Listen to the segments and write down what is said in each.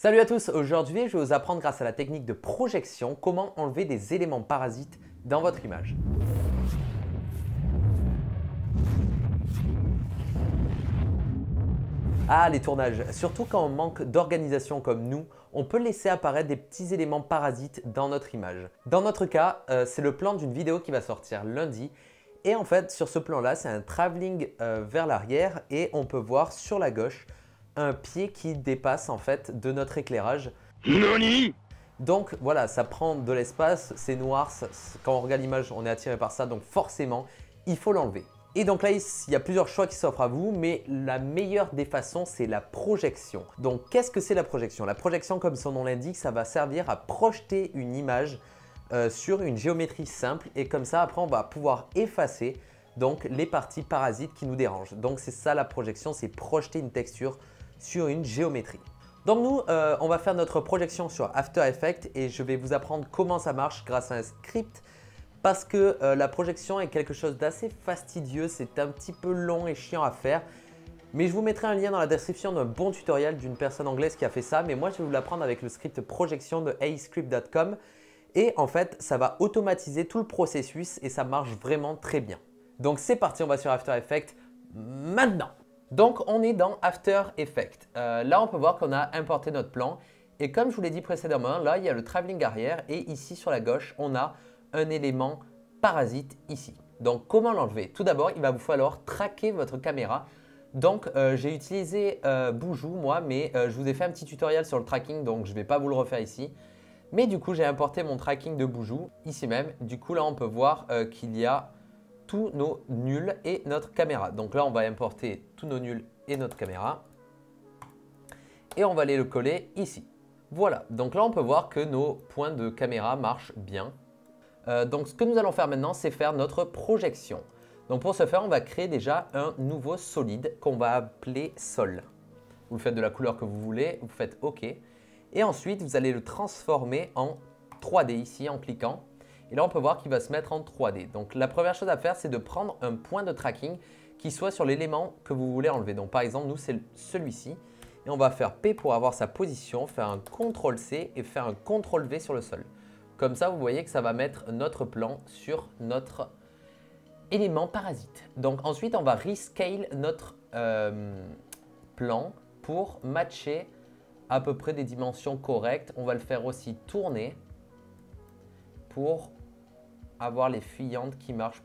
Salut à tous, aujourd'hui je vais vous apprendre grâce à la technique de projection comment enlever des éléments parasites dans votre image. Ah, les tournages, surtout quand on manque d'organisation comme nous, on peut laisser apparaître des petits éléments parasites dans notre image. Dans notre cas, c'est le plan d'une vidéo qui va sortir lundi. Et en fait, sur ce plan-là, c'est un travelling vers l'arrière et on peut voir sur la gauche un pied qui dépasse en fait de notre éclairage. NANI? Donc voilà, ça prend de l'espace, c'est noir, quand on regarde l'image, on est attiré par ça, donc forcément, il faut l'enlever. Et donc là, il y a plusieurs choix qui s'offrent à vous, mais la meilleure des façons, c'est la projection. Donc qu'est-ce que c'est la projection? La projection, comme son nom l'indique, ça va servir à projeter une image sur une géométrie simple et comme ça, après, on va pouvoir effacer donc les parties parasites qui nous dérangent. Donc c'est ça la projection, c'est projeter une texture sur une géométrie. Donc nous, on va faire notre projection sur After Effects et je vais vous apprendre comment ça marche grâce à un script parce que la projection est quelque chose d'assez fastidieux, c'est un petit peu long et chiant à faire. Mais je vous mettrai un lien dans la description d'un bon tutoriel d'une personne anglaise qui a fait ça. Mais moi, je vais vous l'apprendre avec le script projection de aescript.com. Et en fait, ça va automatiser tout le processus et ça marche vraiment très bien. Donc c'est parti, on va sur After Effects maintenant. Donc on est dans After Effects. Là, on peut voir qu'on a importé notre plan. Et comme je vous l'ai dit précédemment, là, il y a le travelling arrière. Et ici, sur la gauche, on a un élément parasite ici. Donc comment l'enlever? Tout d'abord, il va vous falloir traquer votre caméra. Donc j'ai utilisé Boujou moi, mais je vous ai fait un petit tutoriel sur le tracking, donc je ne vais pas vous le refaire ici. Mais du coup, j'ai importé mon tracking de Boujou ici même. Du coup, là, on peut voir qu'il y a tous nos nuls et notre caméra. Donc là, on va importer tous nos nuls et notre caméra. Et on va aller le coller ici. Voilà, donc là, on peut voir que nos points de caméra marchent bien. Donc ce que nous allons faire maintenant, c'est faire notre projection. Donc pour ce faire, on va créer déjà un nouveau solide qu'on va appeler sol. Vous le faites de la couleur que vous voulez, vous faites OK. Et ensuite, vous allez le transformer en 3D ici en cliquant. Et là, on peut voir qu'il va se mettre en 3D. Donc la première chose à faire, c'est de prendre un point de tracking qui soit sur l'élément que vous voulez enlever. Donc par exemple, nous, c'est celui-ci. Et on va faire P pour avoir sa position, faire un CTRL-C et faire un CTRL-V sur le sol. Comme ça, vous voyez que ça va mettre notre plan sur notre élément parasite. Donc ensuite, on va rescale notre plan pour matcher à peu près des dimensions correctes. On va le faire aussi tourner pour avoir les fuyantes qui marchent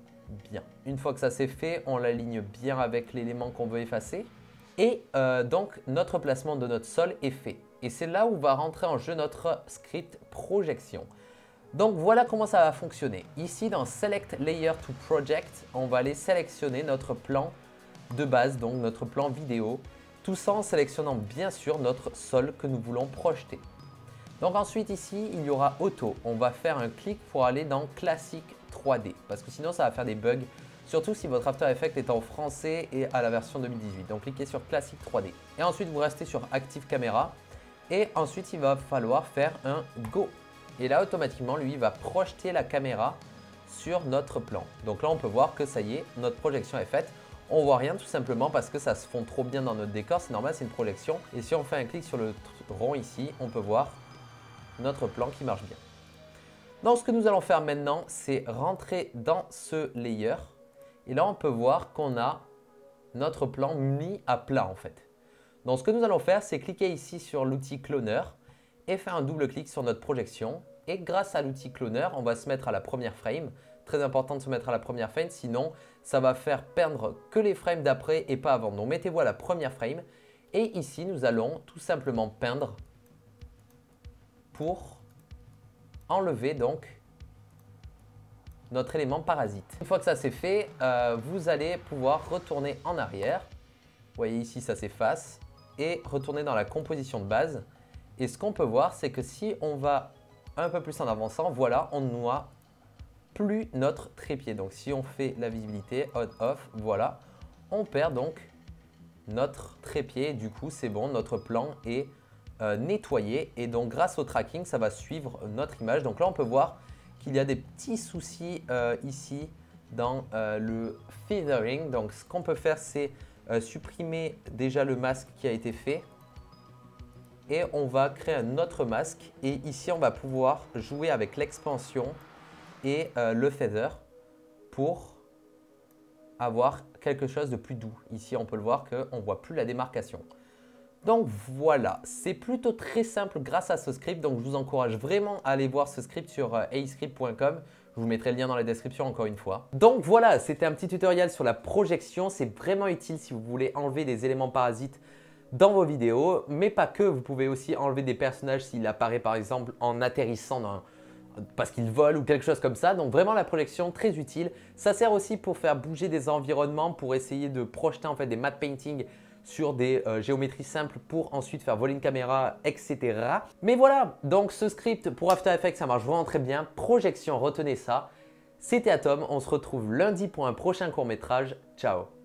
bien. Une fois que ça c'est fait, on l'aligne bien avec l'élément qu'on veut effacer. Et donc, notre placement de notre sol est fait. Et c'est là où va rentrer en jeu notre script projection. Donc voilà comment ça va fonctionner. Ici dans Select Layer to Project, on va aller sélectionner notre plan de base, donc notre plan vidéo. Tout ça en sélectionnant bien sûr notre sol que nous voulons projeter. Donc ensuite ici, il y aura Auto. On va faire un clic pour aller dans Classique 3D parce que sinon ça va faire des bugs. Surtout si votre After Effects est en français et à la version 2018. Donc cliquez sur Classique 3D. Et ensuite vous restez sur Active Camera. Et ensuite il va falloir faire un Go. Et là, automatiquement, lui, il va projeter la caméra sur notre plan. Donc là, on peut voir que ça y est, notre projection est faite. On ne voit rien tout simplement parce que ça se fond trop bien dans notre décor. C'est normal, c'est une projection. Et si on fait un clic sur le rond ici, on peut voir notre plan qui marche bien. Donc, ce que nous allons faire maintenant, c'est rentrer dans ce layer. Et là, on peut voir qu'on a notre plan mis à plat en fait. Donc, ce que nous allons faire, c'est cliquer ici sur l'outil Cloner et faire un double clic sur notre projection. Et grâce à l'outil Cloner, on va se mettre à la première frame. Très important de se mettre à la première frame, sinon ça va faire perdre que les frames d'après et pas avant. Donc mettez-vous à la première frame. Et ici, nous allons tout simplement peindre pour enlever donc notre élément parasite. Une fois que ça c'est fait, vous allez pouvoir retourner en arrière. Vous voyez ici, ça s'efface. Et retourner dans la composition de base. Et ce qu'on peut voir, c'est que si on va un peu plus en avançant, voilà, on ne voit plus notre trépied. Donc, si on fait la visibilité, on, off, voilà, on perd donc notre trépied. Du coup, c'est bon, notre plan est nettoyé. Et donc, grâce au tracking, ça va suivre notre image. Donc là, on peut voir qu'il y a des petits soucis ici dans le feathering. Donc, ce qu'on peut faire, c'est supprimer déjà le masque qui a été fait. et on va créer un autre masque. Et ici, on va pouvoir jouer avec l'expansion et le feather pour avoir quelque chose de plus doux. Ici, on peut le voir qu'on ne voit plus la démarcation. Donc voilà, c'est plutôt très simple grâce à ce script. Donc je vous encourage vraiment à aller voir ce script sur aescript.com. Je vous mettrai le lien dans la description encore une fois. Donc voilà, c'était un petit tutoriel sur la projection. C'est vraiment utile si vous voulez enlever des éléments parasites dans vos vidéos. Mais pas que, vous pouvez aussi enlever des personnages s'il apparaît par exemple en atterrissant parce qu'il vole ou quelque chose comme ça. Donc vraiment la projection très utile. Ça sert aussi pour faire bouger des environnements, pour essayer de projeter en fait des matte painting sur des géométries simples pour ensuite faire voler une caméra, etc. Mais voilà, donc ce script pour After Effects, ça marche vraiment très bien. Projection, retenez ça. C'était Atom, on se retrouve lundi pour un prochain court-métrage. Ciao!